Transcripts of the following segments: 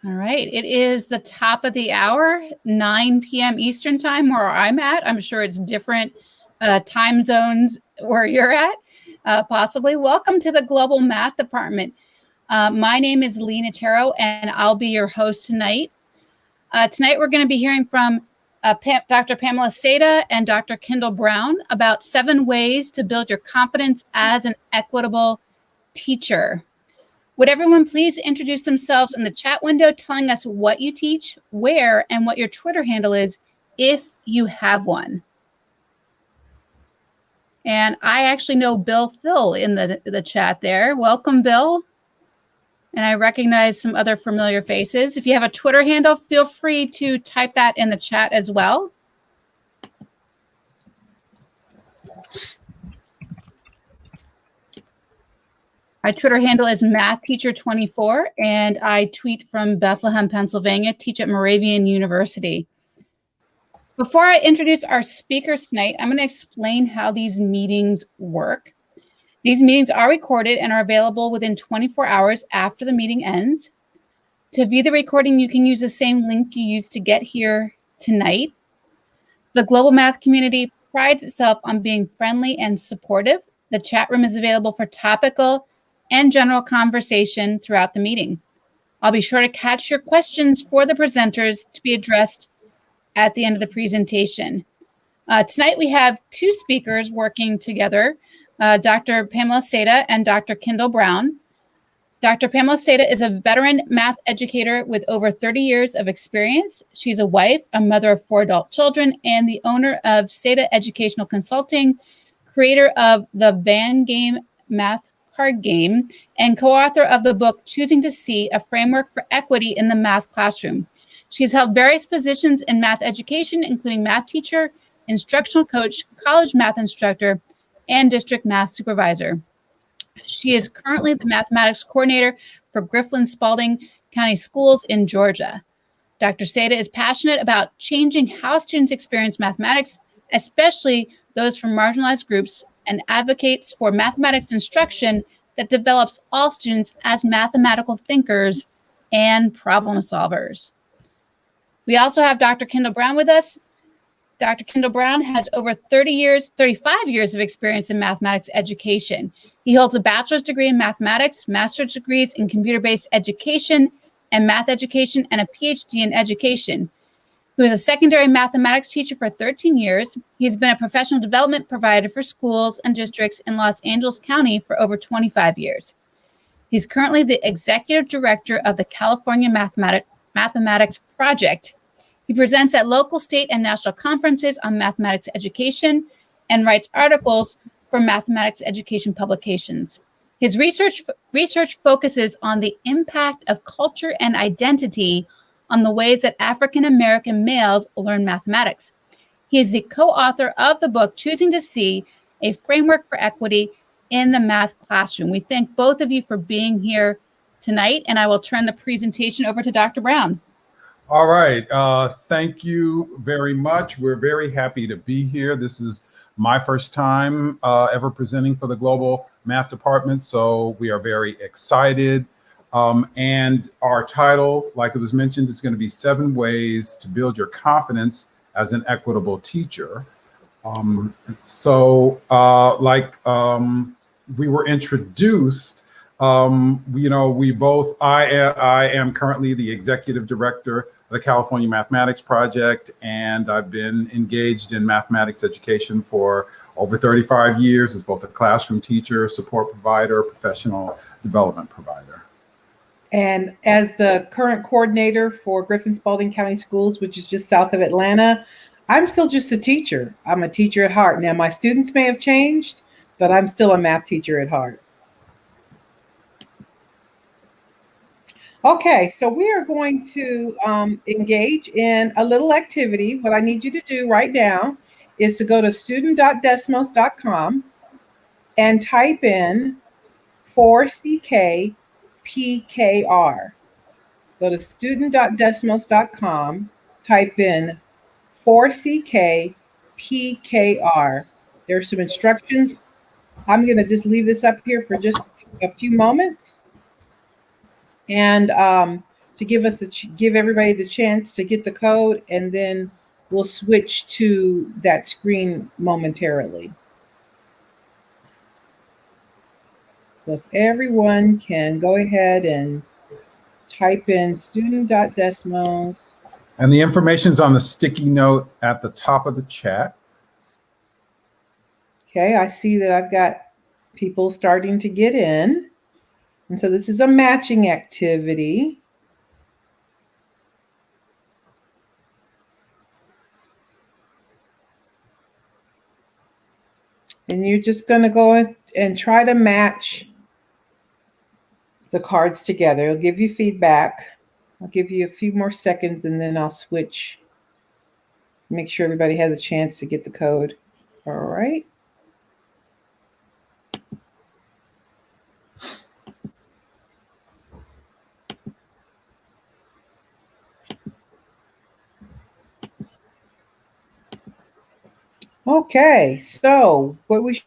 All right. It is the top of the hour, 9 p.m. Eastern time where I'm at. I'm sure it's different time zones where you're at, possibly. Welcome to the Global Math Department. My name is Lee Natero, and I'll be your host tonight. Tonight, we're going to be hearing from Dr. Pamela Seda and Dr. Kyndall Brown about 7 ways to build your confidence as an equitable teacher. Would everyone please introduce themselves in the chat window, telling us what you teach, where, and what your Twitter handle is, if you have one. And I actually know Bill Phil in the chat there. Welcome, Bill. And I recognize some other familiar faces. If you have a Twitter handle, feel free to type that in the chat as well. My Twitter handle is mathteacher24, and I tweet from Bethlehem, Pennsylvania, teach at Moravian University. Before I introduce our speakers tonight, I'm going to explain how these meetings work. These meetings are recorded and are available within 24 hours after the meeting ends. To view the recording, you can use the same link you used to get here tonight. The global math community prides itself on being friendly and supportive. The chat room is available for topical and general conversation throughout the meeting. I'll be sure to catch your questions for the presenters to be addressed at the end of the presentation. Tonight we have 2 speakers working together, Dr. Pamela Seda and Dr. Kyndall Brown. Dr. Pamela Seda is a veteran math educator with over 30 years of experience. She's a wife, a mother of 4 adult children, and the owner of Seda Educational Consulting, creator of the Van Game Math card game, and co-author of the book Choosing to See, A Framework for Equity in the Math Classroom. She's held various positions in math education, including math teacher, instructional coach, college math instructor, and district math supervisor. She is currently the mathematics coordinator for Griffin-Spalding County Schools in Georgia. Dr. Seda is passionate about changing how students experience mathematics, especially those from marginalized groups, and advocates for mathematics instruction that develops all students as mathematical thinkers and problem solvers. We also have Dr. Kyndall Brown with us. Dr. Kyndall Brown has over 35 years of experience in mathematics education. He holds a bachelor's degree in mathematics, master's degrees in computer-based education and math education, and a PhD in education. He was a secondary mathematics teacher for 13 years. He's been a professional development provider for schools and districts in Los Angeles County for over 25 years. He's currently the executive director of the California Mathematics Project. He presents at local, state, and national conferences on mathematics education and writes articles for mathematics education publications. His research focuses on the impact of culture and identity on the ways that African American males learn mathematics. He is the co-author of the book Choosing to See, A Framework for Equity in the Math Classroom. We thank both of you for being here tonight, and I will turn the presentation over to Dr. Brown. All right. Thank you very much. We're very happy to be here. This is my first time ever presenting for the Global Math Department, so we are very excited. And our title, like it was mentioned, is going to be 7 ways to build your confidence as an equitable teacher. We were introduced, we both, I am currently the executive director of the California Mathematics Project, and I've been engaged in mathematics education for over 35 years as both a classroom teacher, support provider, professional development provider. And as the current coordinator for Griffin-Spalding County Schools, which is just south of Atlanta, I'm still just a teacher. I'm a teacher at heart. Now, my students may have changed, but I'm still a math teacher at heart. Okay, so we are going to engage in a little activity. What I need you to do right now is to go to student.desmos.com and type in 4CK PKR. Go to student.desmos.com, type in 4CK PKR. There's some instructions. I'm going to just leave this up here for just a few moments. And to give everybody the chance to get the code, and then we'll switch to that screen momentarily. So if everyone can go ahead and type in student.desmos. And the information's on the sticky note at the top of the chat. Okay, I see that I've got people starting to get in. And so this is a matching activity. And you're just going to go and try to match the cards together. It'll give you feedback. I'll give you a few more seconds and then I'll switch. Make sure everybody has a chance to get the code. All right. Okay, so what we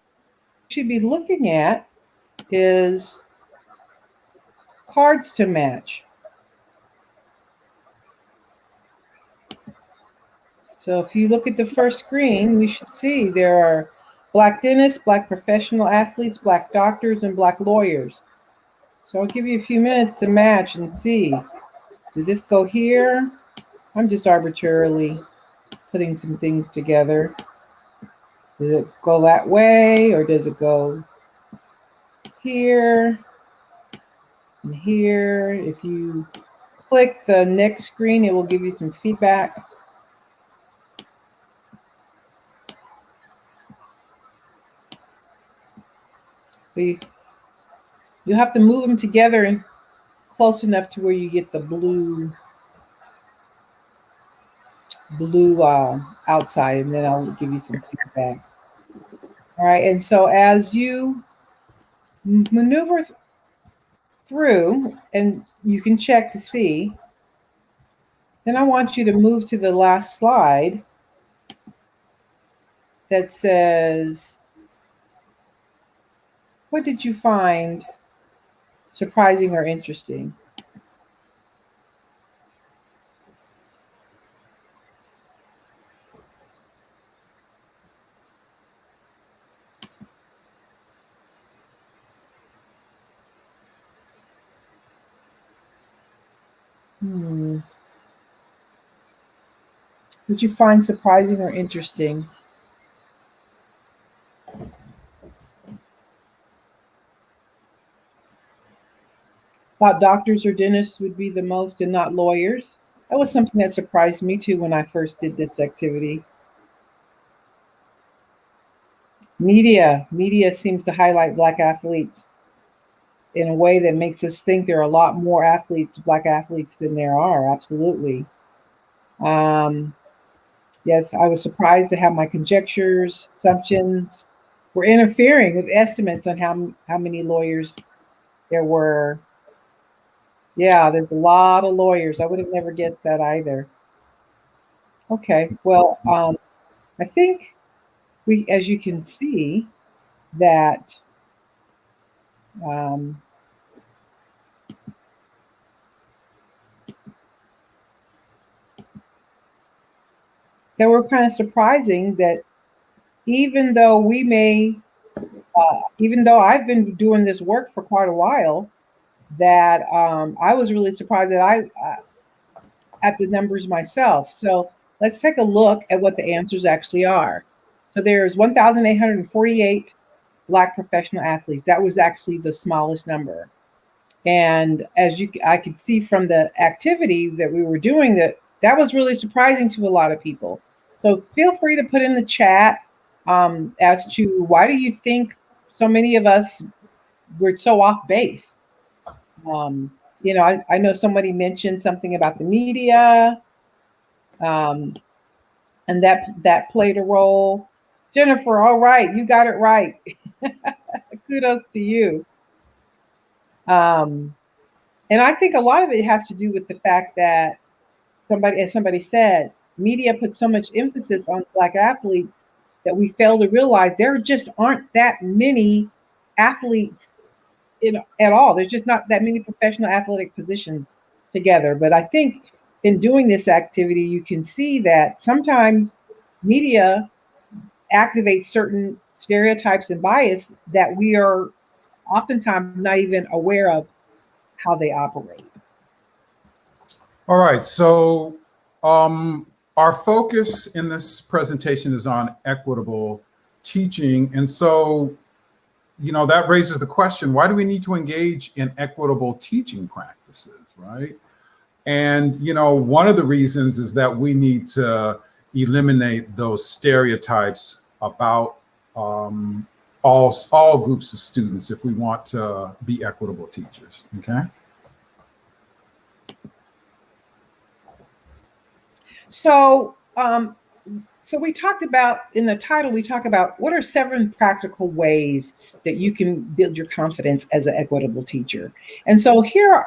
should be looking at is cards to match. So if you look at the first screen, we should see there are Black dentists, Black professional athletes, Black doctors, and Black lawyers. So I'll give you a few minutes to match and see. Did this go here? I'm just arbitrarily putting some things together. Does it go that way, or does it go here and here? If you click the next screen, it will give you some feedback. You'll have to move them together and close enough to where you get the blue outside, and then I'll give you some feedback. All right, and so as you maneuver through, and you can check to see, then I want you to move to the last slide that says, what did you find surprising or interesting? Did you find surprising or interesting? Thought doctors or dentists would be the most and not lawyers. That was something that surprised me too when I first did this activity. Media seems to highlight Black athletes in a way that makes us think there are a lot more Black athletes than there are. Absolutely. Yes, I was surprised to have my conjectures, assumptions were interfering with estimates on how many lawyers there were. Yeah, there's a lot of lawyers. I would have never guessed that either. Okay, well, I think as you can see, that that were kind of surprising that even though I've been doing this work for quite a while, that I was really surprised that at the numbers myself. So let's take a look at what the answers actually are. So there's 1,848 Black professional athletes. That was actually the smallest number. And as I could see from the activity that we were doing, that was really surprising to a lot of people. So feel free to put in the chat as to why do you think so many of us were so off base? You know, I know somebody mentioned something about the media, and that played a role. Jennifer, all right, you got it right. Kudos to you. And I think a lot of it has to do with the fact that as somebody said, media put so much emphasis on Black athletes that we fail to realize there just aren't that many athletes at all. There's just not that many professional athletic positions together. But I think in doing this activity, you can see that sometimes media activates certain stereotypes and bias that we are oftentimes not even aware of how they operate. All right, so our focus in this presentation is on equitable teaching. And so, that raises the question, why do we need to engage in equitable teaching practices, right? And, one of the reasons is that we need to eliminate those stereotypes about all groups of students if we want to be equitable teachers, okay? So, so we talked about, in the title, we talk about what are 7 practical ways that you can build your confidence as an equitable teacher. And so here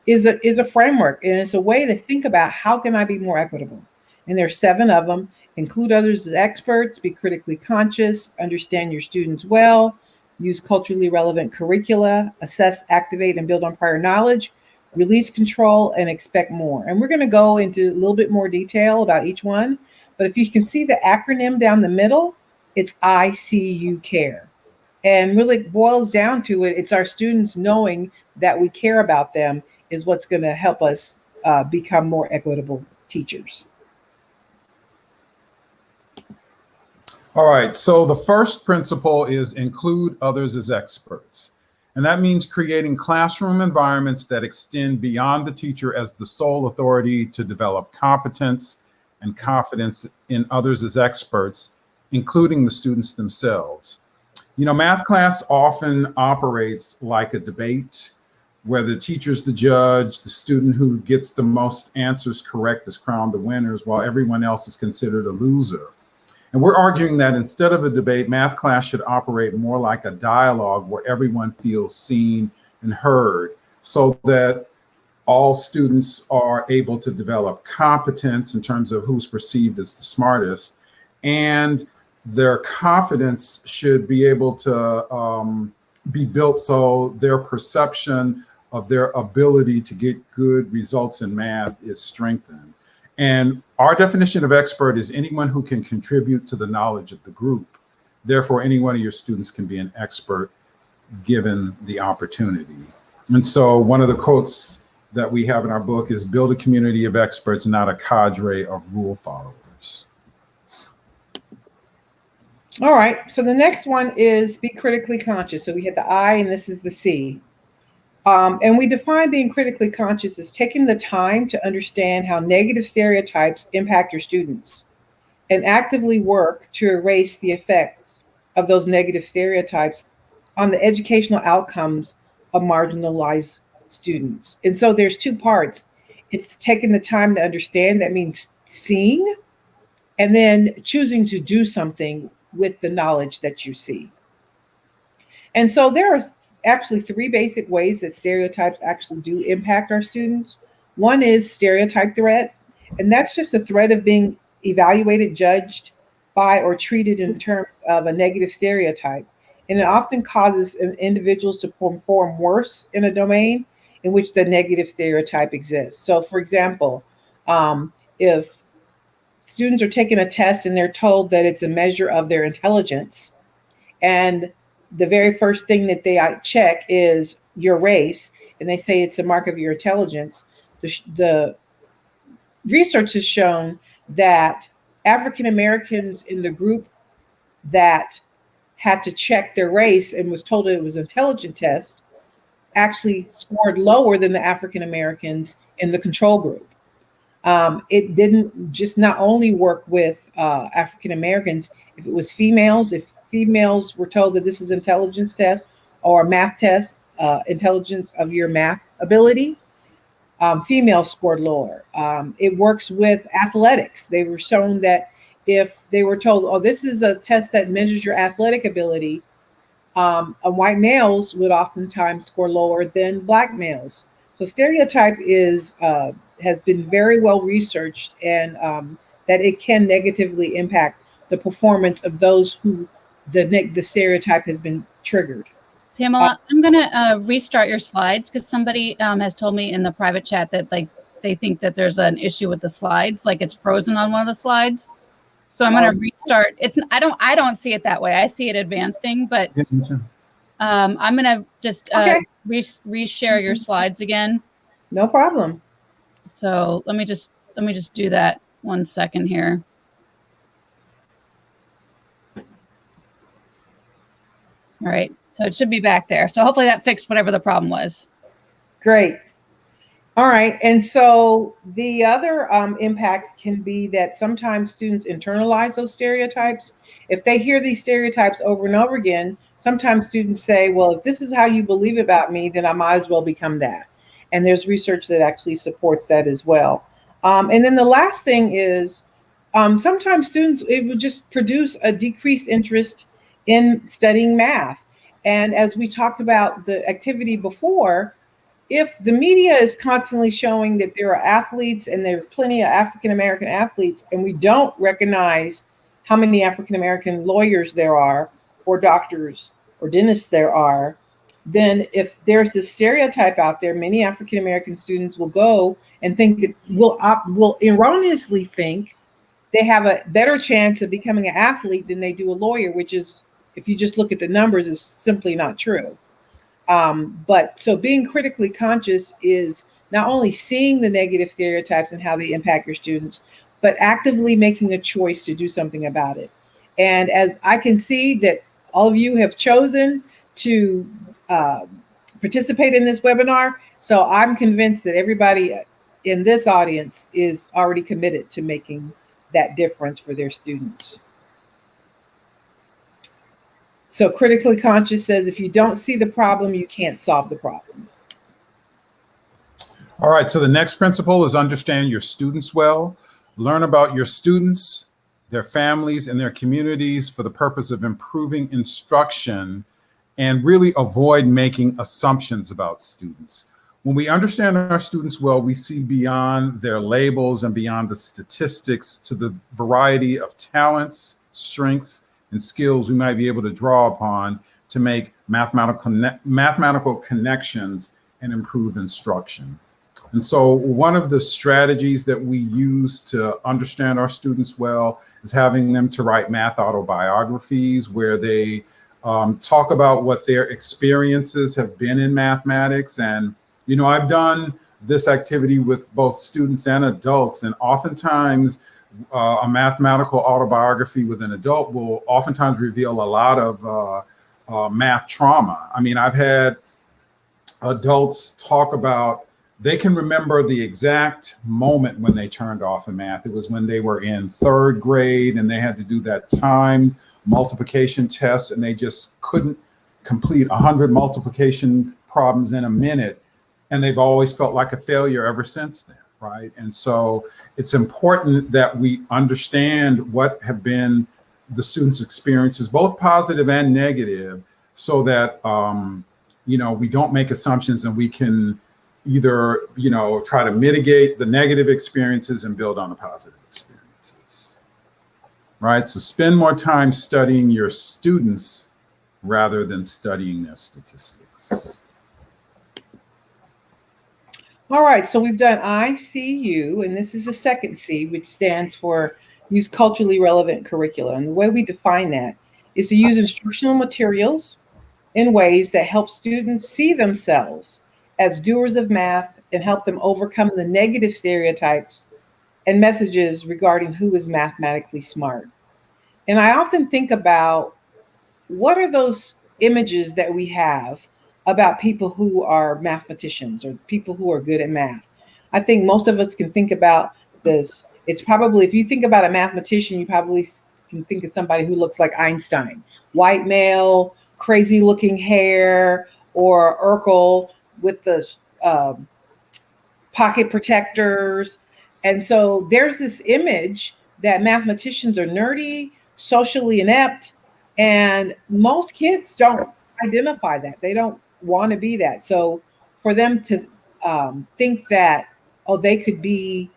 is a framework, and it's a way to think about how can I be more equitable. And there's 7 of them. Include others as experts, be critically conscious, understand your students well, use culturally relevant curricula, assess, activate, and build on prior knowledge, release control, and expect more. And we're going to go into a little bit more detail about each one. But if you can see the acronym down the middle, it's I See You Care. And really boils down to it, it's our students knowing that we care about them is what's going to help us become more equitable teachers. All right, so the first principle is include others as experts. And that means creating classroom environments that extend beyond the teacher as the sole authority to develop competence and confidence in others as experts, including the students themselves. Math class often operates like a debate where the teacher's the judge, the student who gets the most answers correct is crowned the winners, while everyone else is considered a loser. And we're arguing that instead of a debate, math class should operate more like a dialogue where everyone feels seen and heard, so that all students are able to develop competence in terms of who's perceived as the smartest, and their confidence should be able to be built so their perception of their ability to get good results in math is strengthened. And our definition of expert is anyone who can contribute to the knowledge of the group. Therefore, any one of your students can be an expert given the opportunity. And so one of the quotes that we have in our book is build a community of experts, not a cadre of rule followers. All right, so the next one is be critically conscious. So we had the I and this is the C. And we define being critically conscious as taking the time to understand how negative stereotypes impact your students and actively work to erase the effects of those negative stereotypes on the educational outcomes of marginalized students. And so there's 2 parts. It's taking the time to understand, that means seeing, and then choosing to do something with the knowledge that you see. And so there are actually 3 basic ways that stereotypes actually do impact our students. One is stereotype threat, and that's just a threat of being evaluated, judged by, or treated in terms of a negative stereotype. And it often causes individuals to perform worse in a domain in which the negative stereotype exists. So for example, if students are taking a test and they're told that it's a measure of their intelligence, and the very first thing that they check is your race, and they say it's a mark of your intelligence, the research has shown that African Americans in the group that had to check their race and was told it was an intelligence test actually scored lower than the African Americans in the control group. It didn't just not only work with African Americans. If it was females, if females were told that this is intelligence test or a math test, intelligence of your math ability, females scored lower. It works with athletics. They were shown that if they were told, oh, this is a test that measures your athletic ability, white males would oftentimes score lower than black males. So stereotype has been very well researched, and that it can negatively impact the performance of those who the stereotype has been triggered. Pamela, I'm going to restart your slides because somebody has told me in the private chat that like they think that there's an issue with the slides, like it's frozen on one of the slides. So I'm going to restart. I don't see it that way. I see it advancing, but I'm going to just reshare your slides again. No problem. So let me just do that 1 second here. All right, so it should be back there. So hopefully that fixed whatever the problem was. Great. All right, and so the other impact can be that sometimes students internalize those stereotypes. If they hear these stereotypes over and over again, sometimes students say, well, if this is how you believe about me, then I might as well become that. And there's research that actually supports that as well. And then the last thing is sometimes students, it will just produce a decreased interest in studying math. And as we talked about the activity before, if the media is constantly showing that there are athletes and there are plenty of African-American athletes, and we don't recognize how many African-American lawyers there are, or doctors or dentists there are, then if there's this stereotype out there, many African-American students will go and think that will erroneously think they have a better chance of becoming an athlete than they do a lawyer, which is, if you just look at the numbers, is simply not true. But so being critically conscious is not only seeing the negative stereotypes and how they impact your students, but actively making a choice to do something about it. And as I can see that all of you have chosen to participate in this webinar, so I'm convinced that everybody in this audience is already committed to making that difference for their students. So critically conscious says, if you don't see the problem, you can't solve the problem. All right, so the next principle is understand your students well. Learn about your students, their families, and their communities for the purpose of improving instruction, and really avoid making assumptions about students. When we understand our students well, we see beyond their labels and beyond the statistics to the variety of talents, strengths, and skills we might be able to draw upon to make mathematical connections and improve instruction. And so one of the strategies that we use to understand our students well is having them to write math autobiographies where they talk about what their experiences have been in mathematics. And, you know, I've done this activity with both students and adults, and oftentimes a mathematical autobiography with an adult will oftentimes reveal a lot of math trauma. I mean, I've had adults talk about, they can remember the exact moment when they turned off in math. It was when they were in 3rd grade and they had to do that timed multiplication test, and they just couldn't complete 100 multiplication problems in a minute. And they've always felt like a failure ever since then. Right. And so it's important that we understand what have been the students' experiences, both positive and negative, so that, you know, we don't make assumptions and we can either, you know, try to mitigate the negative experiences and build on the positive experiences. Right. So spend more time studying your students rather than studying their statistics. All right, so we've done ICU, and this is the second C, which stands for use culturally relevant curricula. And the way we define that is to use instructional materials in ways that help students see themselves as doers of math and help them overcome the negative stereotypes and messages regarding who is mathematically smart. And I often think about, what are those images that we have about people who are mathematicians or people who are good at math? I think most of us can think about this. It's probably, if you think about a mathematician, you probably can think of somebody who looks like Einstein, white male, crazy looking hair, or Urkel with the pocket protectors. And so there's this image that mathematicians are nerdy, socially inept, and most kids don't identify that. They don't want to be that. So for them to think that, oh, they could be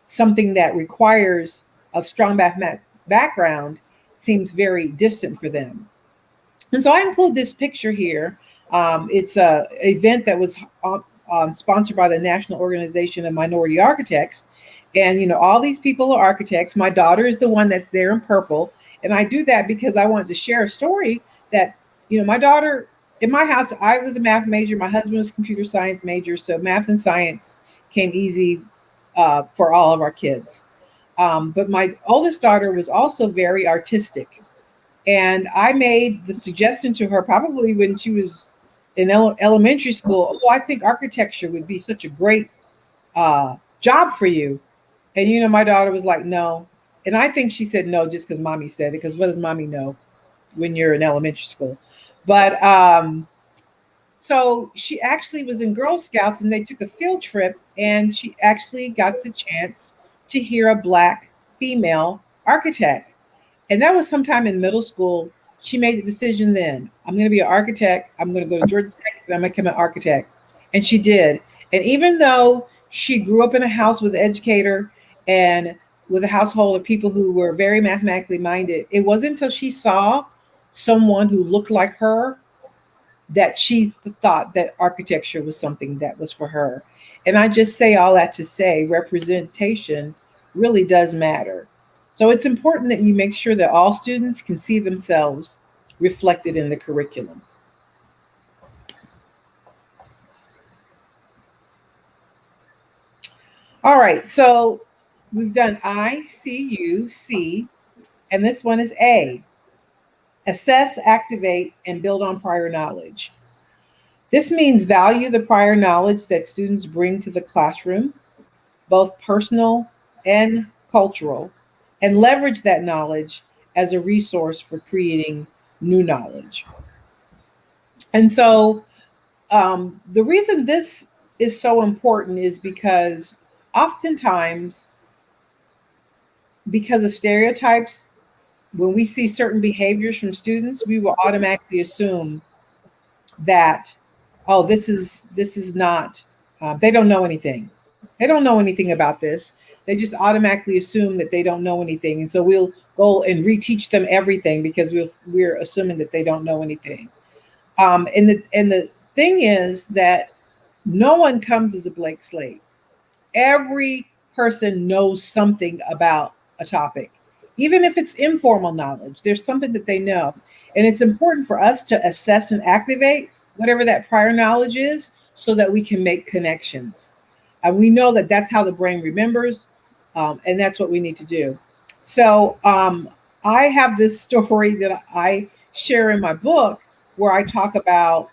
something that requires a strong mathematics background seems very distant for them. And so I include this picture here It's a event that was sponsored by the National Organization of Minority Architects. And, all these people are architects. My daughter is the one that's there in purple. And I do that because I wanted to share a story that, my daughter, in my house, I was a math major. My husband was a computer science major. So math and science came easy for all of our kids. But my oldest daughter was also very artistic. And I made the suggestion to her probably when she was in elementary school. Oh, I think architecture would be such a great job for you. And, my daughter was like, no. And I think she said no just because mommy said it, because what does mommy know when you're in elementary school? But so she actually was in Girl Scouts and they took a field trip and she actually got the chance to hear a Black female architect. And that was sometime in middle school. She made the decision then, I'm going to be an architect. I'm going to go to Georgia Tech and I'm going to become an architect. And she did. And even though she grew up in a house with an educator and with a household of people who were very mathematically minded, it wasn't until she saw someone who looked like her that she thought that architecture was something that was for her. And I just say all that to say representation really does matter. So it's important that you make sure that all students can see themselves reflected in the curriculum. All right, so we've done I, C, U, C, and this one is A. Assess, activate, and build on prior knowledge. This means value the prior knowledge that students bring to the classroom, both personal and cultural, and leverage that knowledge as a resource for creating new knowledge. And so the reason this is so important is because oftentimes, because of stereotypes, when we see certain behaviors from students, we will automatically assume that, oh, this is not, they don't know anything. They don't know anything about this. They just automatically assume that they don't know anything. And so we'll go and reteach them everything because we're assuming that they don't know anything. And the thing is that no one comes as a blank slate. Every person knows something about a topic. Even if it's informal knowledge, there's something that they know. And it's important for us to assess and activate whatever that prior knowledge is so that we can make connections. And we know that that's how the brain remembers, and that's what we need to do. So I have this story that I share in my book where I talk about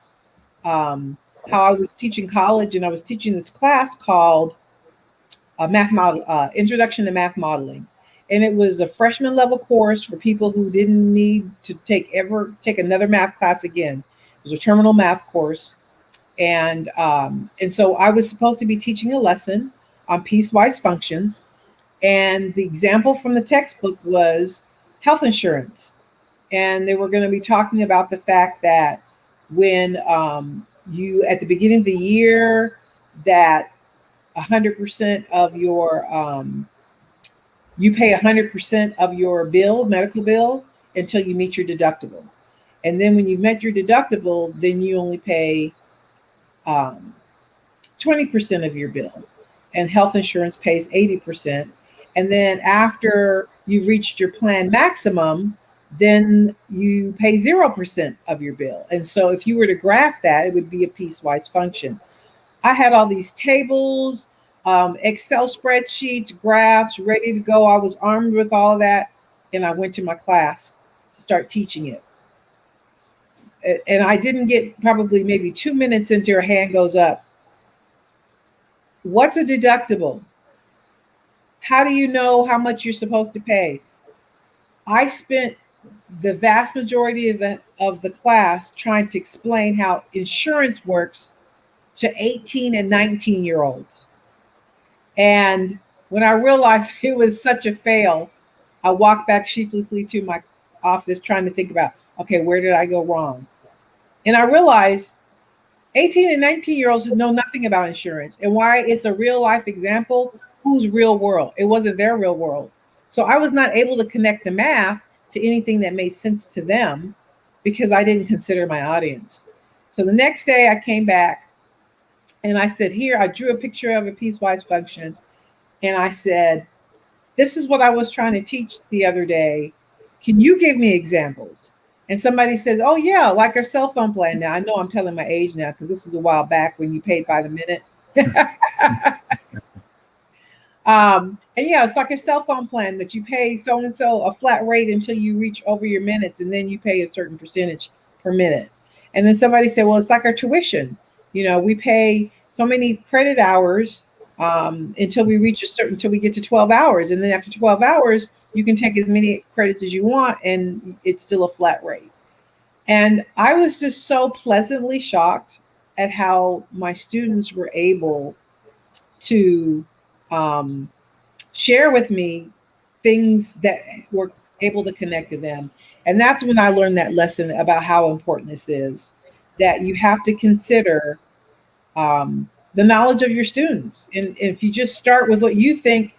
how I was teaching college and I was teaching this class called Introduction to Math Modeling. And it was a freshman level course for people who didn't need to take another math class again. It was a terminal math course. And so I was supposed to be teaching a lesson on piecewise functions. And the example from the textbook was health insurance. And they were going to be talking about the fact that when you, at the beginning of the year, that 100% of your, you pay 100% of your medical bill, until you meet your deductible. And then when you've met your deductible, then you only pay 20% of your bill. And health insurance pays 80%. And then after you've reached your plan maximum, then you pay 0% of your bill. And so if you were to graph that, it would be a piecewise function. I had all these tables, Excel spreadsheets, graphs, ready to go. I was armed with all of that. And I went to my class to start teaching it. And I didn't get probably maybe 2 minutes into her hand goes up. What's a deductible? How do you know how much you're supposed to pay? I spent the vast majority of the class trying to explain how insurance works to 18 and 19-year-olds. And when I realized it was such a fail, I walked back sheepishly to my office trying to think about, okay, where did I go wrong? And I realized 18 and 19-year-olds know nothing about insurance, and why it's a real life example, whose real world? It wasn't their real world. So I was not able to connect the math to anything that made sense to them because I didn't consider my audience. So the next day I came back and I said, here, I drew a picture of a piecewise function. And I said, this is what I was trying to teach the other day. Can you give me examples? And somebody says, oh yeah, like our cell phone plan now. I know I'm telling my age now because this was a while back when you paid by the minute. And yeah, it's like a cell phone plan that you pay so-and-so a flat rate until you reach over your minutes, and then you pay a certain percentage per minute. And then somebody said, well, it's like our tuition. You know, we pay so many credit hours until we reach until we get to 12 hours. And then after 12 hours, you can take as many credits as you want, and it's still a flat rate. And I was just so pleasantly shocked at how my students were able to share with me things that were able to connect to them. And that's when I learned that lesson about how important this is, that you have to consider the knowledge of your students. And if you just start with what you think,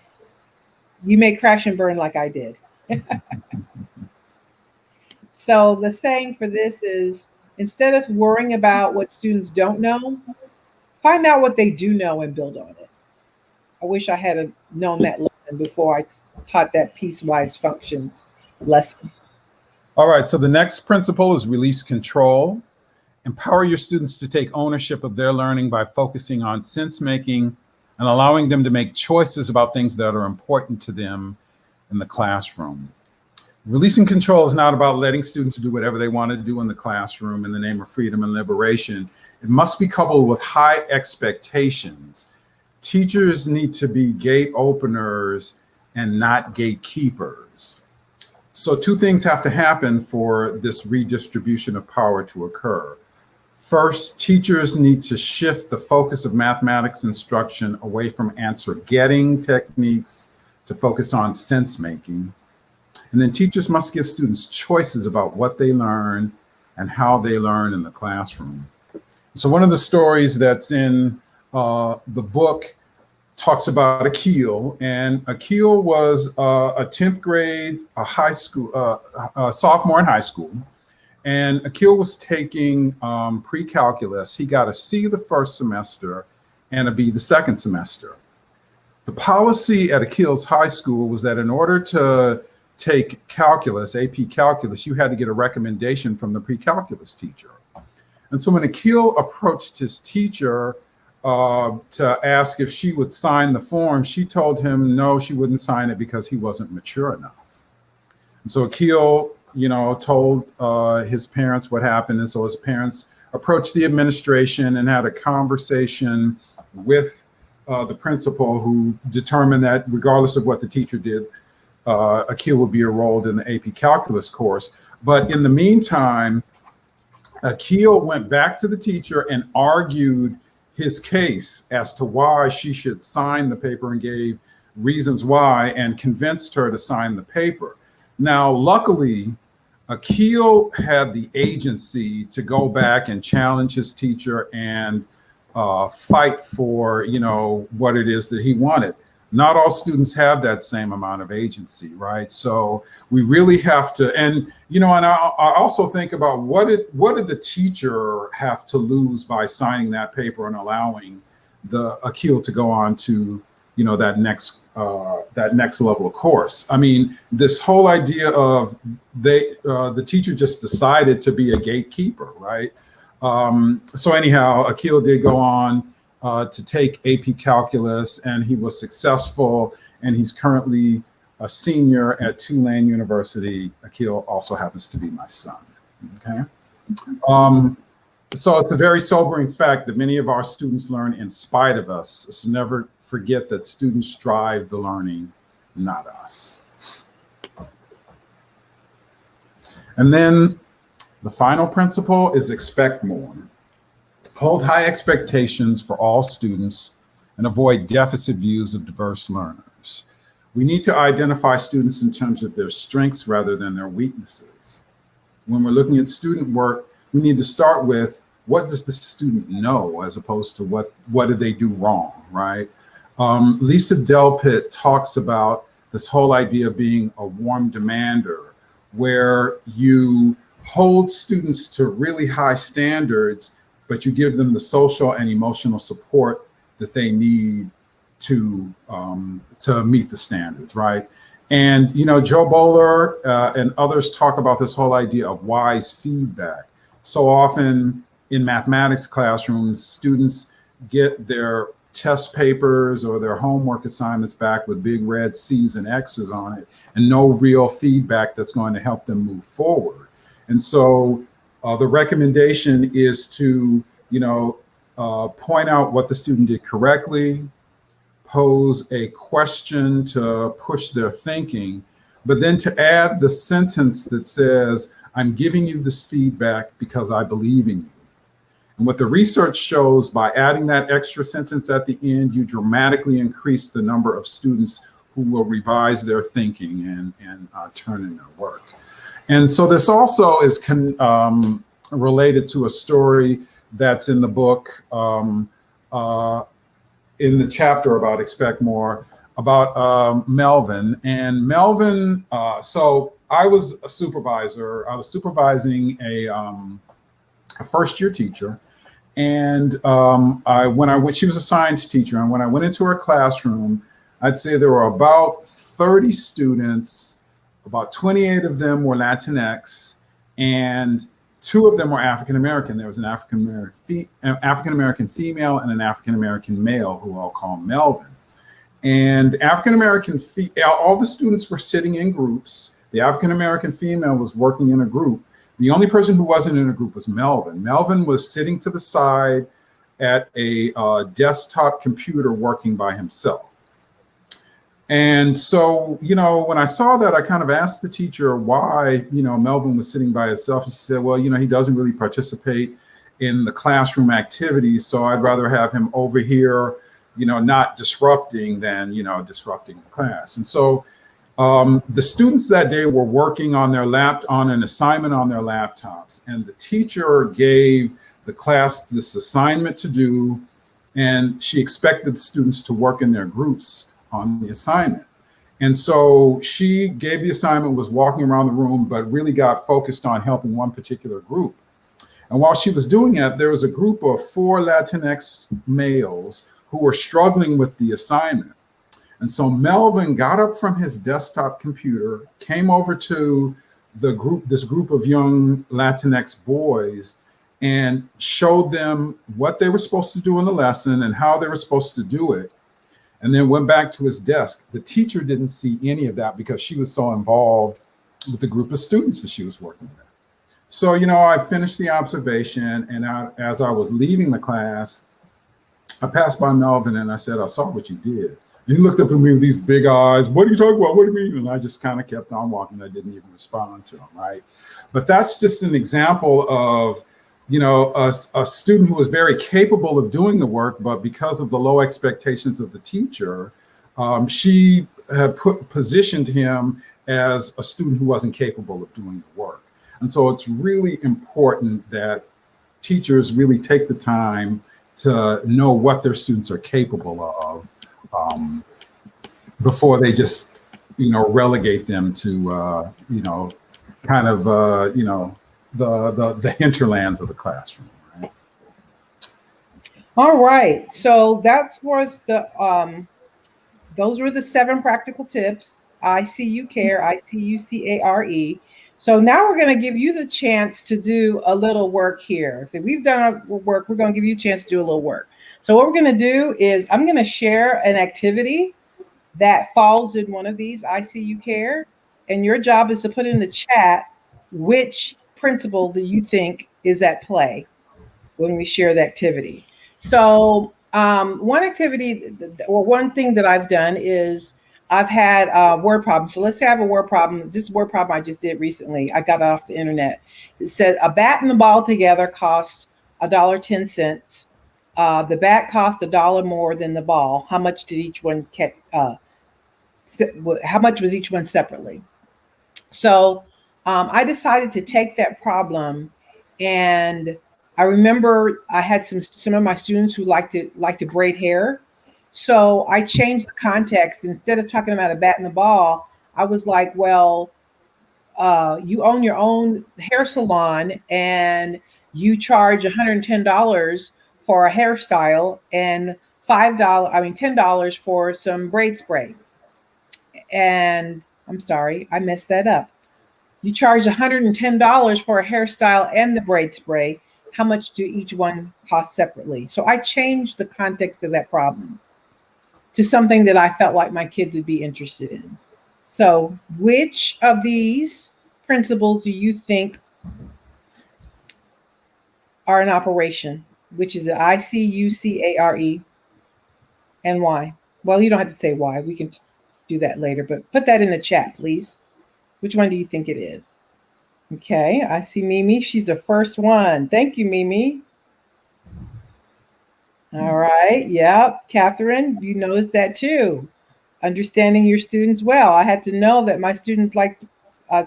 you may crash and burn like I did. So the saying for this is, instead of worrying about what students don't know, find out what they do know and build on it. I wish I had known that lesson before I taught that piecewise functions lesson. All right, so the next principle is release control. Empower your students to take ownership of their learning by focusing on sense making and allowing them to make choices about things that are important to them in the classroom. Releasing control is not about letting students do whatever they want to do in the classroom in the name of freedom and liberation. It must be coupled with high expectations. Teachers need to be gate openers and not gatekeepers. So two things have to happen for this redistribution of power to occur. First, teachers need to shift the focus of mathematics instruction away from answer getting techniques to focus on sense making. And then teachers must give students choices about what they learn and how they learn in the classroom. So one of the stories that's in the book talks about Akil, and Akil was a 10th grade, a high school, a sophomore in high school. And Akil was taking pre-calculus. He got a C the first semester and a B the second semester. The policy at Akil's high school was that in order to take calculus, AP calculus, you had to get a recommendation from the pre-calculus teacher. And so when Akil approached his teacher to ask if she would sign the form, she told him no, she wouldn't sign it because he wasn't mature enough. And so Akil, told his parents what happened. And so his parents approached the administration and had a conversation with the principal, who determined that regardless of what the teacher did, Akil would be enrolled in the AP calculus course. But in the meantime, Akil went back to the teacher and argued his case as to why she should sign the paper and gave reasons why and convinced her to sign the paper. Now, luckily, Akil had the agency to go back and challenge his teacher and fight for, what it is that he wanted. Not all students have that same amount of agency, right? So we really have to, and I also think about what did the teacher have to lose by signing that paper and allowing the Akil to go on to, that next level of course. I mean, this whole idea of the teacher just decided to be a gatekeeper, right? So anyhow, Akil did go on to take AP Calculus, and he was successful, and he's currently a senior at Tulane University. Akil also happens to be my son, okay? So it's a very sobering fact that many of our students learn in spite of us. So never forget that students drive the learning, not us. And then the final principle is expect more. Hold high expectations for all students and avoid deficit views of diverse learners. We need to identify students in terms of their strengths rather than their weaknesses. When we're looking at student work, we need to start with what does the student know as opposed to what did they do wrong, right? Lisa Delpit talks about this whole idea of being a warm demander, where you hold students to really high standards, but you give them the social and emotional support that they need to meet the standards, right? And, you know, Joe Bowler and others talk about this whole idea of wise feedback. So often in mathematics classrooms, students get their test papers or their homework assignments back with big red C's and X's on it, and no real feedback that's going to help them move forward. And so the recommendation is to, you know, point out what the student did correctly, pose a question to push their thinking, but then to add the sentence that says, I'm giving you this feedback because I believe in you. And what the research shows, by adding that extra sentence at the end, you dramatically increase the number of students who will revise their thinking and turn in their work. And so this also is related to a story that's in the book, in the chapter about Expect More, about Melvin. And Melvin, so I was a supervisor. I was supervising a first-year teacher. And she was a science teacher, and when I went into her classroom, I'd say there were about 30 students, about 28 of them were Latinx, and 2 of them were African-American. There was an African-American female and an African-American male, who I'll call Melvin. And African-American, all the students were sitting in groups. The African-American female was working in a group. The only person who wasn't in a group was Melvin. Melvin was sitting to the side at a desktop computer working by himself. And so, you know, when I saw that, I kind of asked the teacher why, you know, Melvin was sitting by himself. And she said, well, you know, he doesn't really participate in the classroom activities, so I'd rather have him over here, you know, not disrupting than, you know, disrupting the class. And so the students that day were working on an assignment on their laptops, and the teacher gave the class this assignment to do, and she expected the students to work in their groups on the assignment. And so she gave the assignment, was walking around the room, but really got focused on helping one particular group. And while she was doing that, there was a group of 4 Latinx males who were struggling with the assignment. And so Melvin got up from his desktop computer, came over to this group of young Latinx boys, and showed them what they were supposed to do in the lesson and how they were supposed to do it, and then went back to his desk. The teacher didn't see any of that because she was so involved with the group of students that she was working with. So, you know, I finished the observation, and as I was leaving the class, I passed by Melvin and I said, I saw what you did. And he looked up at me with these big eyes. What are you talking about? What do you mean? And I just kind of kept on walking. I didn't even respond to him, right? But that's just an example of, you know, a student who was very capable of doing the work, but because of the low expectations of the teacher, she had positioned him as a student who wasn't capable of doing the work. And so it's really important that teachers really take the time to know what their students are capable of before they just, you know, relegate them to, you know, kind of, you know, the hinterlands of the classroom. Right? All right. So that's worth the, those were the 7 practical tips. ICU Care, ICUCARE. So now we're going to give you the chance to do a little work here. So we've done our work. We're going to give you a chance to do a little work. So what we're going to do is I'm going to share an activity that falls in one of these ICU Care. And your job is to put in the chat which principle do you think is at play when we share the activity. So one activity or one thing that I've done is I've had word problems. So let's say I have a word problem. This word problem I just did recently. I got it off the internet. It said a bat and a ball together cost $1.10. The bat cost $1 more than the ball. How much did each one how much was each one separately? So I decided to take that problem, and I remember I had some of my students who like to braid hair. So I changed the context. Instead of talking about a bat and a ball, I was like, well, you own your own hair salon, and you charge $110 for a hairstyle and $10 for some braid spray. And I'm sorry, I messed that up. You charge $110 for a hairstyle and the braid spray. How much do each one cost separately? So I changed the context of that problem to something that I felt like my kids would be interested in. So which of these principles do you think are in operation? Which is the ICUCARE, and why? Well, you don't have to say why. We can do that later, but put that in the chat, please. Which one do you think it is? Okay, I see Mimi. She's the first one. Thank you, Mimi. All right. Yep. Catherine, you noticed that too. Understanding your students well. I had to know that my students like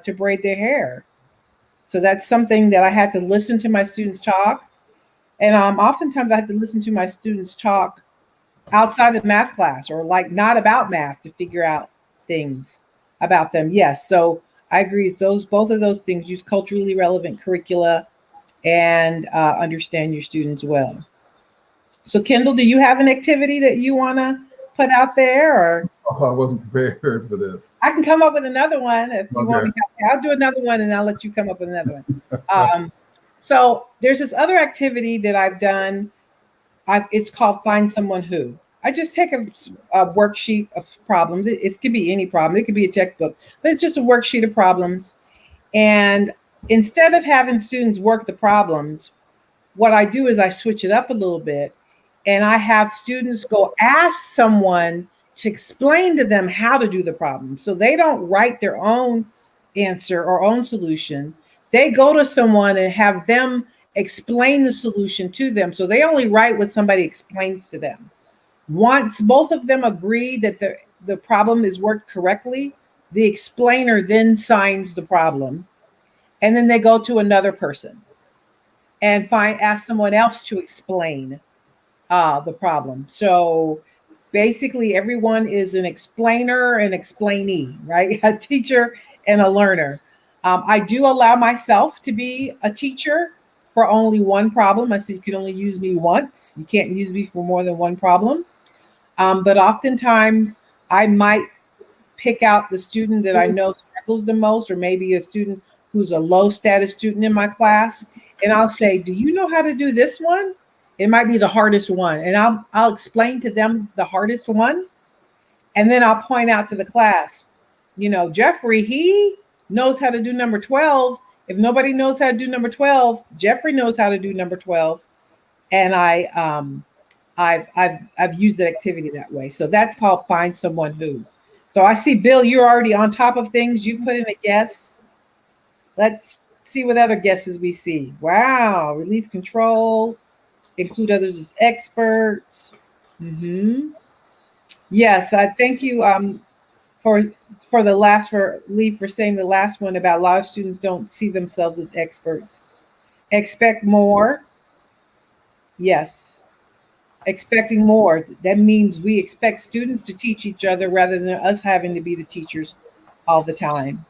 to braid their hair. So that's something that I had to listen to my students talk. And oftentimes I had to listen to my students talk outside of math class or like not about math to figure out things about them. Yes. So I agree with both of those things. Use culturally relevant curricula and understand your students well. So Kyndall, do you have an activity that you want to put out there, or? Oh, I wasn't prepared for this. I can come up with another one if you want me Okay. to. I'll do another one and I'll let you come up with another one. So there's this other activity that I've done. It's called Find Someone Who. I just take a worksheet of problems. It could be any problem. It could be a textbook, but it's just a worksheet of problems. And instead of having students work the problems, what I do is I switch it up a little bit and I have students go ask someone to explain to them how to do the problem. So they don't write their own answer or own solution. They go to someone and have them explain the solution to them. So they only write what somebody explains to them. Once both of them agree that the problem is worked correctly, the explainer then signs the problem. And then they go to another person and ask someone else to explain the problem. So basically everyone is an explainer and explainee, right? A teacher and a learner. I do allow myself to be a teacher for only one problem. I said you can only use me once. You can't use me for more than one problem. But oftentimes I might pick out the student that I know struggles the most, or maybe a student who's a low status student in my class. And I'll say, do you know how to do this one? It might be the hardest one. And I'll explain to them the hardest one. And then I'll point out to the class, Jeffrey, he knows how to do number 12. If nobody knows how to do number 12, Jeffrey knows how to do number 12. And I've used that activity that way. So that's called Find Someone Who. So I see, Bill, you're already on top of things. You've put in a guess. Let's see what other guesses we see. Wow. Release control. Include others as experts. Yes, I thank you for Lee for saying the last one about a lot of students don't see themselves as experts. Expect more. Yes. Expecting more. That means we expect students to teach each other rather than us having to be the teachers all the time.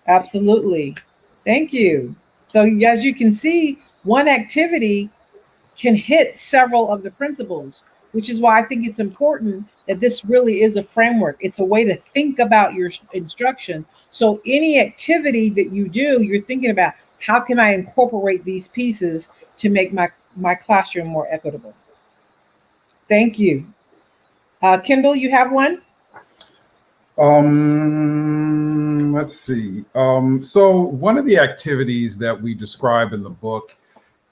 Absolutely. Thank you. So as you can see, one activity can hit several of the principles, which is why I think it's important that this really is a framework. It's a way to think about your instruction. So any activity that you do, you're thinking about, how can I incorporate these pieces to make my classroom more equitable? Thank you. Kyndall, you have one? Let's see. So one of the activities that we describe in the book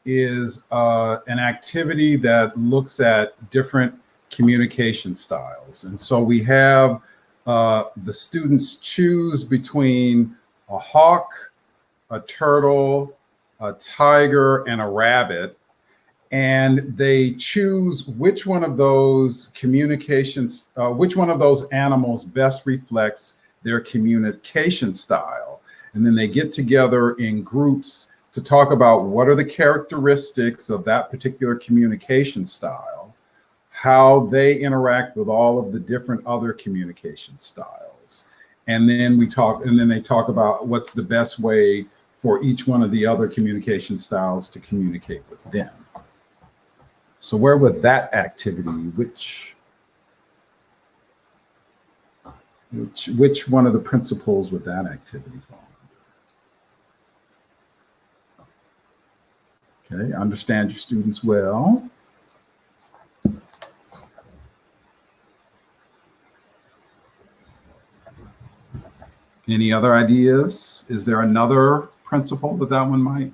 is an activity that looks at different communication styles. And so we have the students choose between a hawk, a turtle, a tiger, and a rabbit. And they choose which one of those communications, which one of those animals best reflects their communication style. And then they get together in groups to talk about what are the characteristics of that particular communication style, how they interact with all of the different other communication styles. And then they talk about what's the best way for each one of the other communication styles to communicate with them. So where would that activity, which one of the principles would that activity fall under? Okay, understand your students well. Any other ideas? Is there another principle that one might?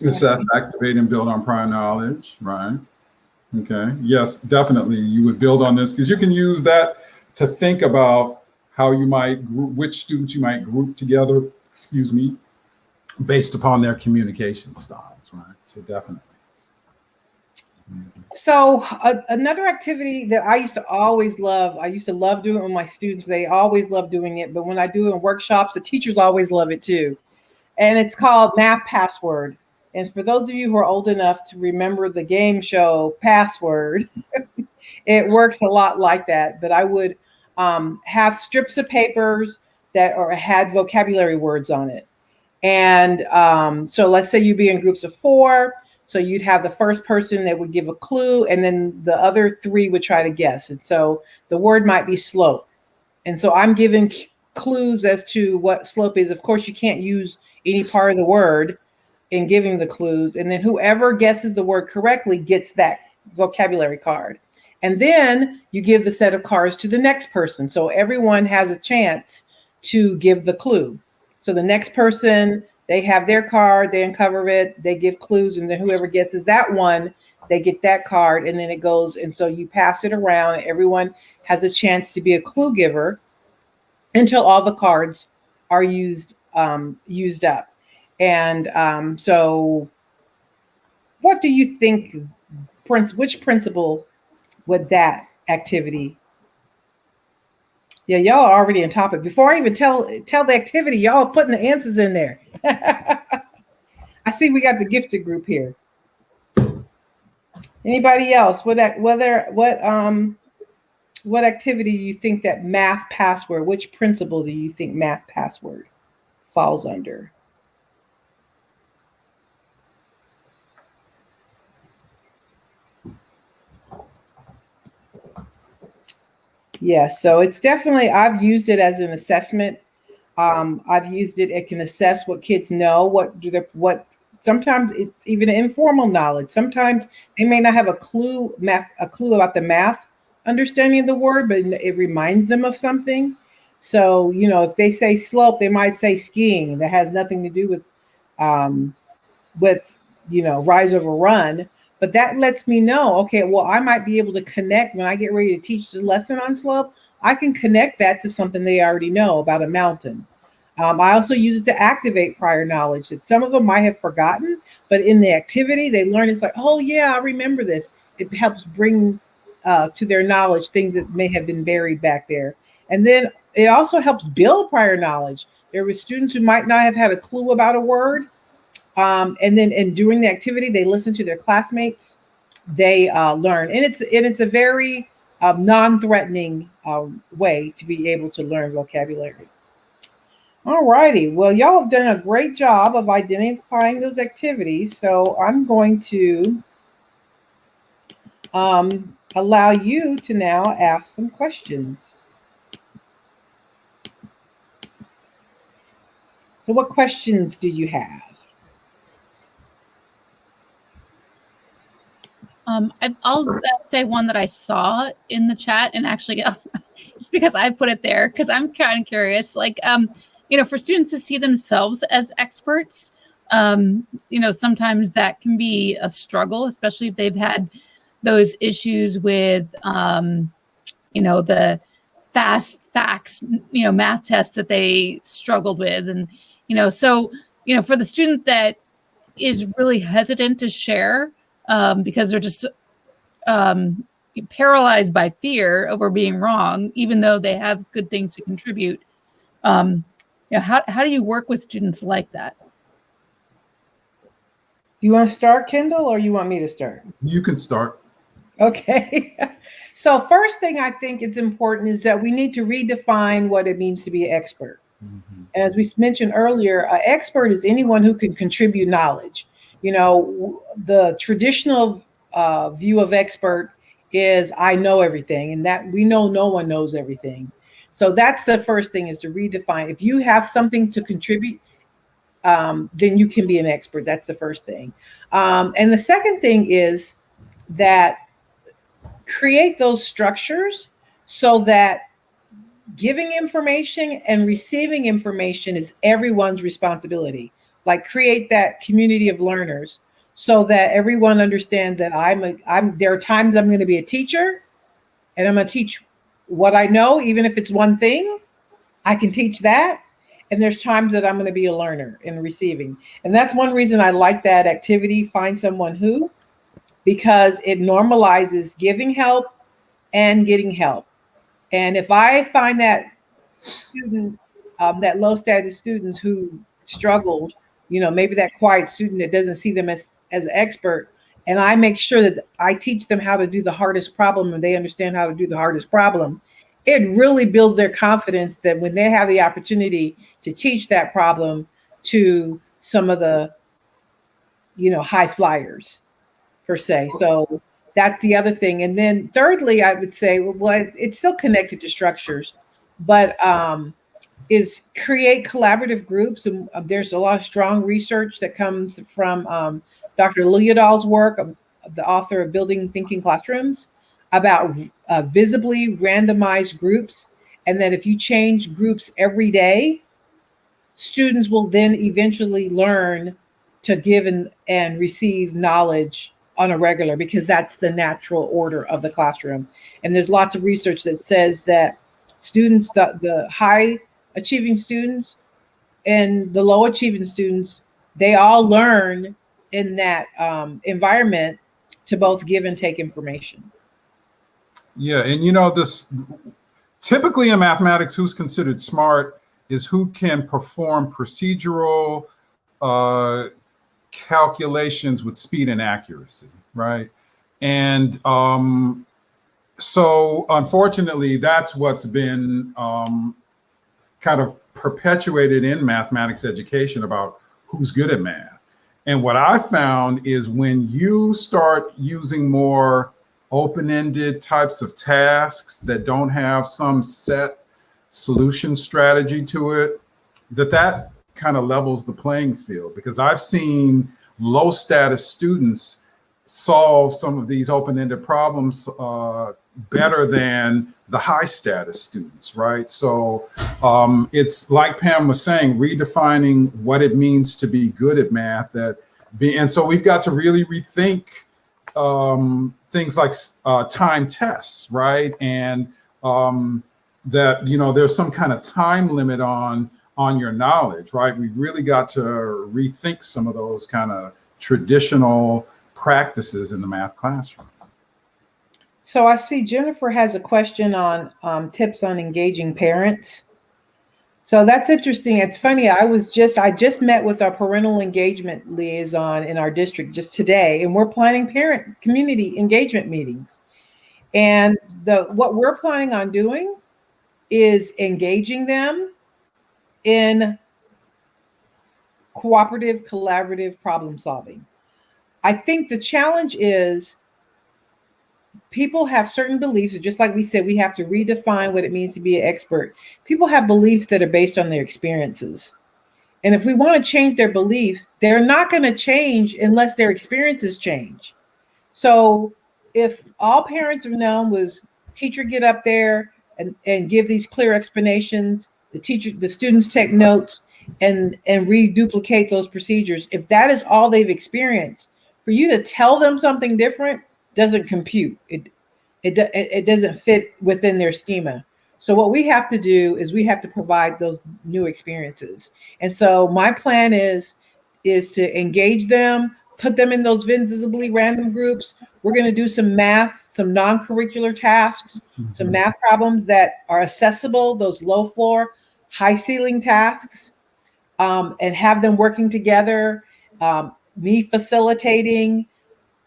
Assess, activate, and build on prior knowledge, right? Okay, yes, definitely. You would build on this because you can use that to think about how you might group, which students you might group together, excuse me, based upon their communication styles, right? So definitely. So another activity that I used to always love, I used to love doing it with my students. They always love doing it. But when I do it in workshops, the teachers always love it too. And it's called Math Password. And for those of you who are old enough to remember the game show Password, it works a lot like that. But I would have strips of papers that had vocabulary words on it. And so let's say you'd be in groups of 4. So you'd have the first person that would give a clue, and then the other 3 would try to guess. And so the word might be slope. And so I'm giving clues as to what slope is. Of course, you can't use any part of the word in giving the clues. And then whoever guesses the word correctly gets that vocabulary card. And then you give the set of cards to the next person. So everyone has a chance to give the clue. So the next person, they have their card, they uncover it, they give clues, and then whoever guesses that one, they get that card, and then it goes. And so you pass it around, and everyone has a chance to be a clue giver until all the cards are used up. And so what do you think, which principle would that activity? Yeah, y'all are already on topic. Before I even tell the activity, y'all are putting the answers in there. I see we got the gifted group here. Anybody else? What activity do you think that Math Password, which principle do you think Math Password falls under? Yeah, so it's definitely, I've used it as an assessment. I've used it, it can assess what kids know, what sometimes it's even informal knowledge. Sometimes they may not have a clue about the math understanding of the word, but it reminds them of something. So, if they say slope, they might say skiing. That has nothing to do with rise over run. But that lets me know, okay, well, I might be able to connect when I get ready to teach the lesson on slope. I can connect that to something they already know about a mountain. I also use it to activate prior knowledge that some of them might have forgotten, but in the activity, they learn. It's like, oh, yeah, I remember this. It helps bring to their knowledge things that may have been buried back there. And then it also helps build prior knowledge. There were students who might not have had a clue about a word. And during the activity, they listen to their classmates. They learn. And it's a very non-threatening way to be able to learn vocabulary. All righty. Well, y'all have done a great job of identifying those activities. So I'm going to allow you to now ask some questions. So what questions do you have? I'll say one that I saw in the chat, and actually it's because I put it there because I'm kind of curious. Like, for students to see themselves as experts, sometimes that can be a struggle, especially if they've had those issues with, the fast facts, math tests that they struggled with. And, for the student that is really hesitant to share, because they're just paralyzed by fear over being wrong, even though they have good things to contribute. How do you work with students like that? Do you want to start, Kyndall, or you want me to start? You can start. Okay. So first thing I think is important is that we need to redefine what it means to be an expert. Mhm. And as we mentioned earlier, an expert is anyone who can contribute knowledge. You know, the traditional view of expert is I know everything, and that we know no one knows everything. So that's the first thing, is to redefine. If you have something to contribute, then you can be an expert. That's the first thing. And the second thing is that create those structures so that giving information and receiving information is everyone's responsibility. Like, create that community of learners so that everyone understands that there are times I'm going to be a teacher and I'm going to teach what I know, even if it's one thing, I can teach that. And there's times that I'm going to be a learner in receiving. And that's one reason I like that activity, Find Someone Who, because it normalizes giving help and getting help. And if I find that student, that low status students who struggled, you know, maybe that quiet student that doesn't see them as an expert, and I make sure that I teach them how to do the hardest problem and they understand how to do the hardest problem, it really builds their confidence that when they have the opportunity to teach that problem to some of the, you know, high flyers per se. So that's the other thing. And then thirdly, I would say, well, it's still connected to structures, but is create collaborative groups. And there's a lot of strong research that comes from Dr. Leodol's work, the author of Building Thinking Classrooms, about visibly randomized groups. And that if you change groups every day, students will then eventually learn to give and receive knowledge on a regular, because that's the natural order of the classroom. And there's lots of research that says that students, the high achieving students and the low achieving students, they all learn in that environment to both give and take information. Yeah, and you know, this typically in mathematics, who's considered smart is who can perform procedural calculations with speed and accuracy, right? And so unfortunately, that's what's been kind of perpetuated in mathematics education about who's good at math. And what I found is when you start using more open-ended types of tasks that don't have some set solution strategy to it, that kind of levels the playing field, because I've seen low status students solve some of these open-ended problems better than the high status students, right? So it's like Pam was saying, redefining what it means to be good at math. And so we've got to really rethink things like time tests, right? And that, you know, there's some kind of time limit on your knowledge, right? We've really got to rethink some of those kind of traditional practices in the math classroom. So I see Jennifer has a question on tips on engaging parents. So that's interesting. It's funny. I just met with our parental engagement liaison in our district just today, and we're planning parent community engagement meetings. And what we're planning on doing is engaging them in cooperative, collaborative problem solving. I think the challenge is people have certain beliefs, just like we said, we have to redefine what it means to be an expert. People have beliefs that are based on their experiences. And if we want to change their beliefs, they're not going to change unless their experiences change. So if all parents have known was teacher get up there and give these clear explanations, the students take notes and reduplicate those procedures. If that is all they've experienced, for you to tell them something different doesn't compute. It doesn't fit within their schema. So what we have to do is we have to provide those new experiences. And so my plan is to engage them, put them in those visibly random groups. We're going to do some math, some non-curricular tasks, some math problems that are accessible, those low floor, high ceiling tasks, and have them working together. me facilitating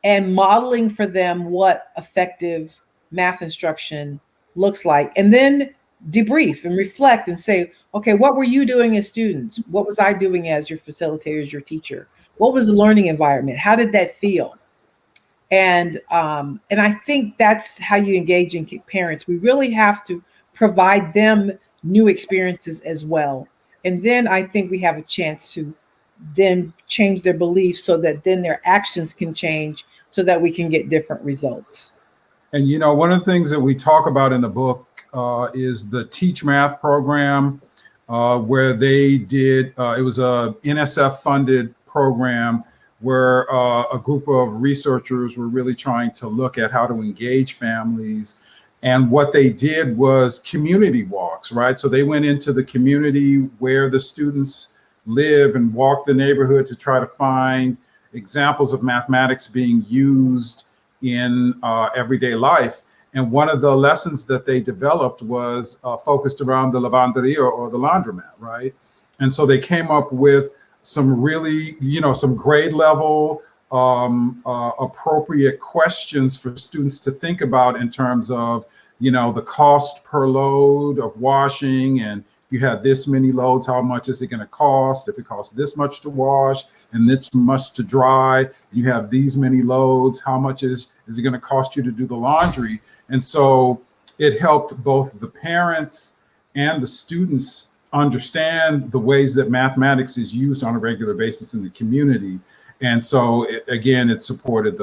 and modeling for them what effective math instruction looks like, and then debrief and reflect and say, okay, what were you doing as students? What was I doing as your facilitator, as your teacher? What was the learning environment? How did that feel? And I think that's how you engage in parents. We really have to provide them new experiences as well. And then I think we have a chance to then change their beliefs so that then their actions can change so that we can get different results. And, you know, one of the things that we talk about in the book is the Teach Math program, where they did, it was a NSF funded program where a group of researchers were really trying to look at how to engage families. And what they did was community walks, right? So they went into the community where the students live and walked the neighborhood to try to find examples of mathematics being used in everyday life. And one of the lessons that they developed was focused around the lavanderia or the laundromat, right? And so they came up with some really, you know, some grade level appropriate questions for students to think about in terms of, you know, the cost per load of washing, and if you have this many loads, how much is it going to cost? If it costs this much to wash and this much to dry, you have these many loads, how much is it going to cost you to do the laundry? And so it helped both the parents and the students understand the ways that mathematics is used on a regular basis in the community. And so it supported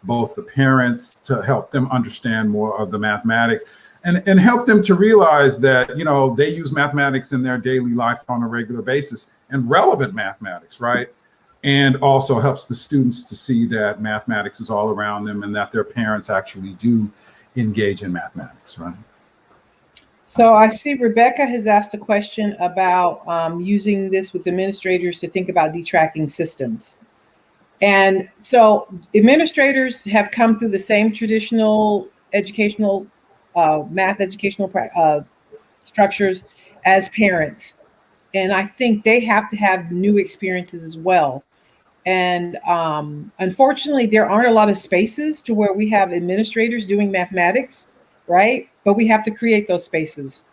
both the parents to help them understand more of the mathematics and help them to realize that, you know, they use mathematics in their daily life on a regular basis, and relevant mathematics, right? And also helps the students to see that mathematics is all around them and that their parents actually do engage in mathematics, right? So I see Rebecca has asked a question about using this with administrators to think about detracking systems. And so administrators have come through the same traditional educational math educational structures as parents. And I think they have to have new experiences as well. And unfortunately, there aren't a lot of spaces to where we have administrators doing mathematics, right? But we have to create those spaces.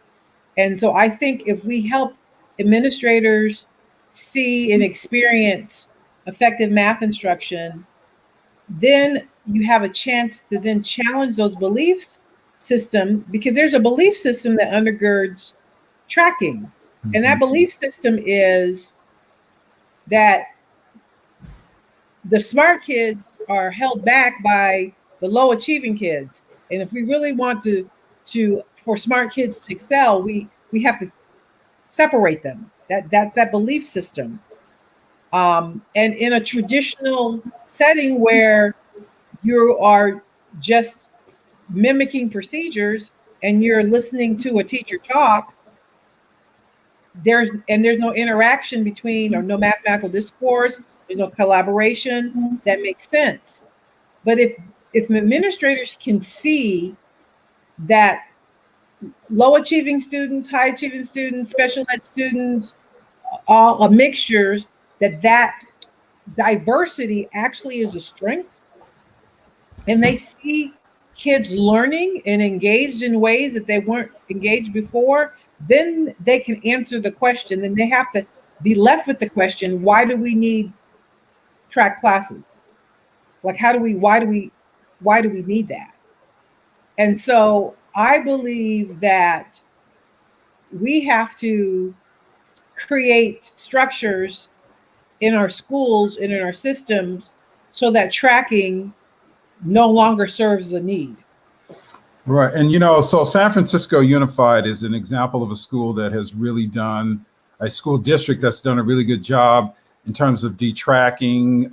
And so I think if we help administrators see and experience effective math instruction, then you have a chance to then challenge those beliefs system, because there's a belief system that undergirds tracking. Mm-hmm. And that belief system is that the smart kids are held back by the low achieving kids. And if we really want to for smart kids to excel, we have to separate them. That's that belief system. And in a traditional setting where you are just mimicking procedures and you're listening to a teacher talk, there's no interaction between, or no mathematical discourse, there's no collaboration that makes sense. But if administrators can see that low achieving students, high achieving students, special ed students, all a mixture, that diversity actually is a strength, and they see kids learning and engaged in ways that they weren't engaged before, then they can answer the question. Then they have to be left with the question, why do we need track classes? Like, why do we need that? And so I believe that we have to create structures in our schools and in our systems so that tracking no longer serves a need. Right. And, you know, so San Francisco Unified is an example of a school that has really done, a school district that's done a really good job in terms of detracking.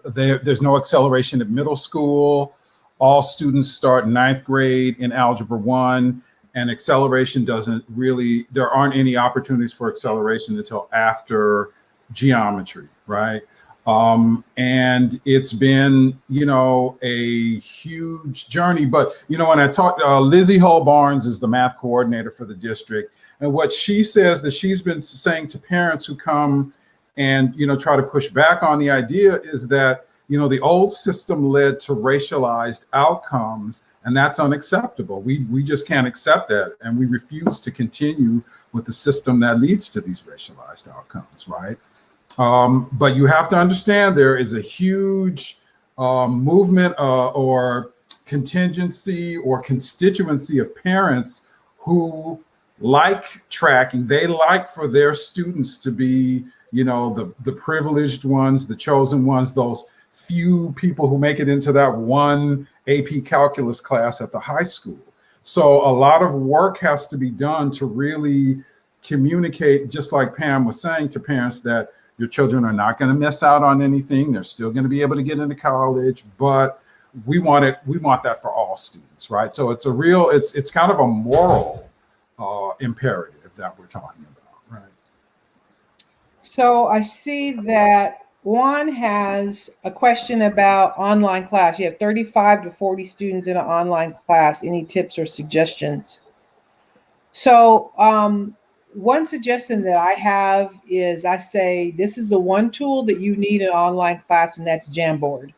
There's no acceleration at middle school. All students start 9th grade in Algebra 1, and acceleration there aren't any opportunities for acceleration until after geometry, right? And it's been, you know, a huge journey. But, you know, when I talked, Lizzie Hull Barnes is the math coordinator for the district. And what she says that she's been saying to parents who come and, try to push back on the idea is that, the old system led to racialized outcomes, and that's unacceptable. We just can't accept that, and we refuse to continue with the system that leads to these racialized outcomes, right? But you have to understand there is a huge movement or contingency or constituency of parents who like tracking. They like for their students to be, the privileged ones, the chosen ones, those few people who make it into that one AP calculus class at the high school. So a lot of work has to be done to really communicate, just like Pam was saying, to parents that your children are not going to miss out on anything. They're still going to be able to get into college, but we want that for all students, right? So it's kind of a moral imperative that we're talking about, right? So I see that Juan has a question about online class. You have 35 to 40 students in an online class. Any tips or suggestions? So one suggestion that I have is I say this is the one tool that you need in an online class, and that's Jamboard.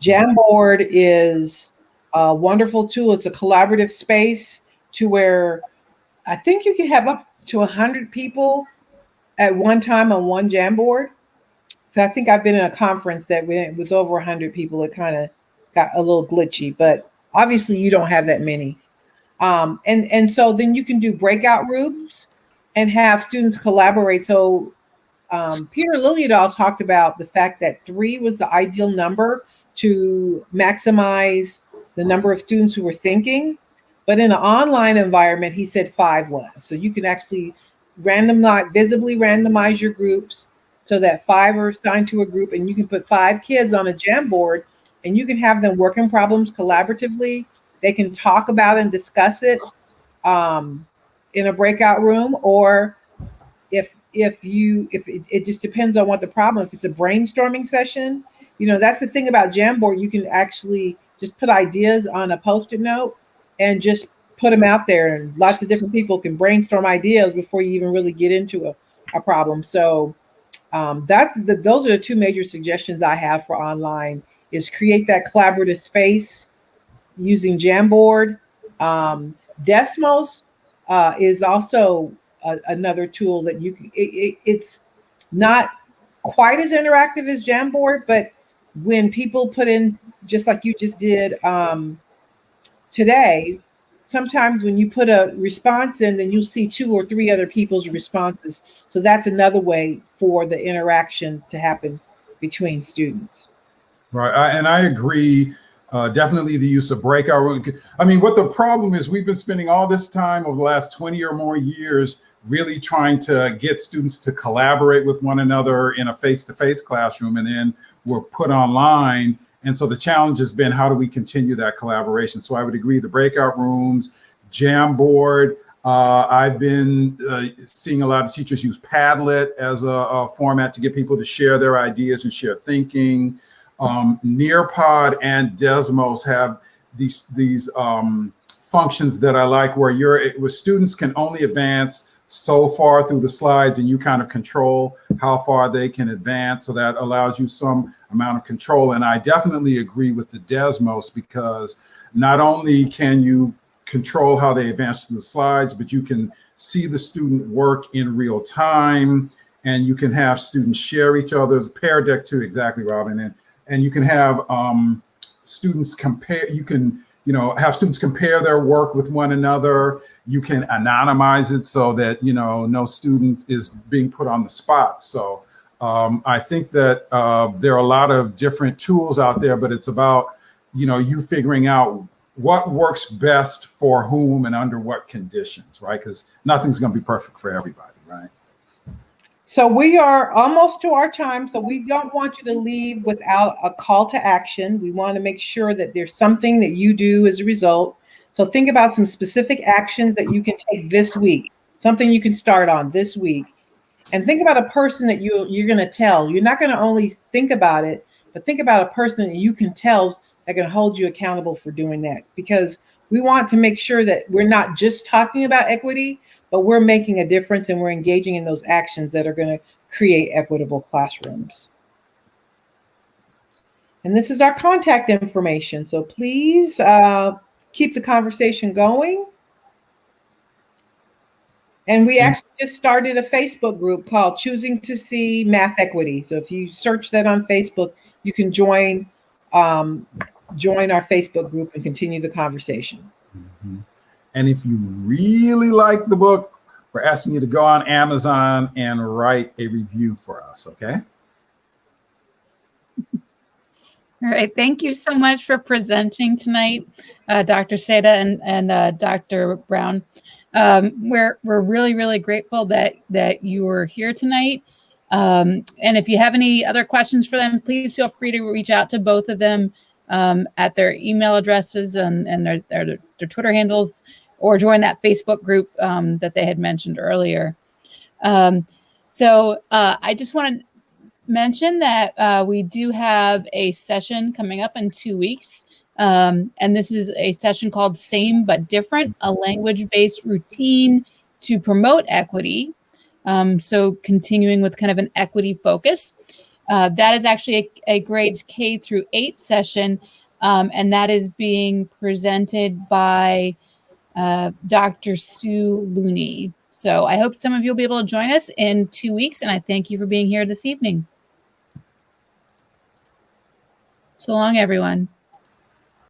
Jamboard is a wonderful tool. It's a collaborative space to where I think you can have up to 100 people at one time on one Jamboard. So I think I've been in a conference that when it was over 100 people, it kind of got a little glitchy, but obviously you don't have that many. And so then you can do breakout rooms and have students collaborate. So Peter Liljedahl talked about the fact that 3 was the ideal number to maximize the number of students who were thinking. But in an online environment, he said 5 was. So you can actually visibly randomize your groups so that 5 are assigned to a group, and you can put 5 kids on a Jamboard, and you can have them working problems collaboratively. They can talk about and discuss it in a breakout room, or if it just depends on what the problem. If it's a brainstorming session, that's the thing about Jamboard. You can actually just put ideas on a Post-it note and just put them out there, and lots of different people can brainstorm ideas before you even really get into a problem. So those are the 2 major suggestions I have for online: is create that collaborative space using Jamboard. Desmos is also another tool that you can. It's not quite as interactive as Jamboard, but when people put in, just like you just did today, sometimes when you put a response in, then you'll see 2 or 3 other people's responses. So that's another way for the interaction to happen between students. Right, and I agree. Definitely the use of breakout room. I mean, what the problem is, we've been spending all this time over the last 20 or more years really trying to get students to collaborate with one another in a face-to-face classroom, and then we're put online. And so the challenge has been, how do we continue that collaboration? So I would agree, the breakout rooms, Jamboard. I've been seeing a lot of teachers use Padlet as a format to get people to share their ideas and share thinking. Nearpod and Desmos have these functions that I like, where students can only advance so far through the slides, and you kind of control how far they can advance. So that allows you some amount of control. And I definitely agree with the Desmos, because not only can you control how they advance through the slides, but you can see the student work in real time, and you can have students share each other's Pear Deck too. Exactly, Robin. And you can have students compare. You can have students compare their work with one another. You can anonymize it so that no student is being put on the spot. So I think that there are a lot of different tools out there, but it's about you figuring out what works best for whom and under what conditions, right? Because nothing's going to be perfect for everybody, right? So we are almost to our time. So we don't want you to leave without a call to action. We want to make sure that there's something that you do as a result. So think about some specific actions that you can take this week, something you can start on this week. And think about a person that you're going to tell. You're not going to only think about it, but think about a person that you can tell that can hold you accountable for doing that. Because we want to make sure that we're not just talking about equity, but we're making a difference, and we're engaging in those actions that are going to create equitable classrooms. And this is our contact information. So please keep the conversation going. And we actually just started a Facebook group called Choosing to See Math Equity. So if you search that on Facebook, you can join our Facebook group and continue the conversation. Mm-hmm. And if you really like the book, we're asking you to go on Amazon and write a review for us, okay? All right. Thank you so much for presenting tonight, Dr. Seda and Dr. Brown. We're really, really grateful that you were here tonight. And if you have any other questions for them, please feel free to reach out to both of them at their email addresses and their Twitter handles, or join that Facebook group that they had mentioned earlier. So I just want to mention that we do have a session coming up in 2 weeks. And this is a session called Same But Different, a language-based routine to promote equity. So continuing with kind of an equity focus. That is actually a grades K through 8 session, and that is being presented by Dr. Sue Looney. So I hope some of you will be able to join us in 2 weeks, and I thank you for being here this evening. So long, everyone.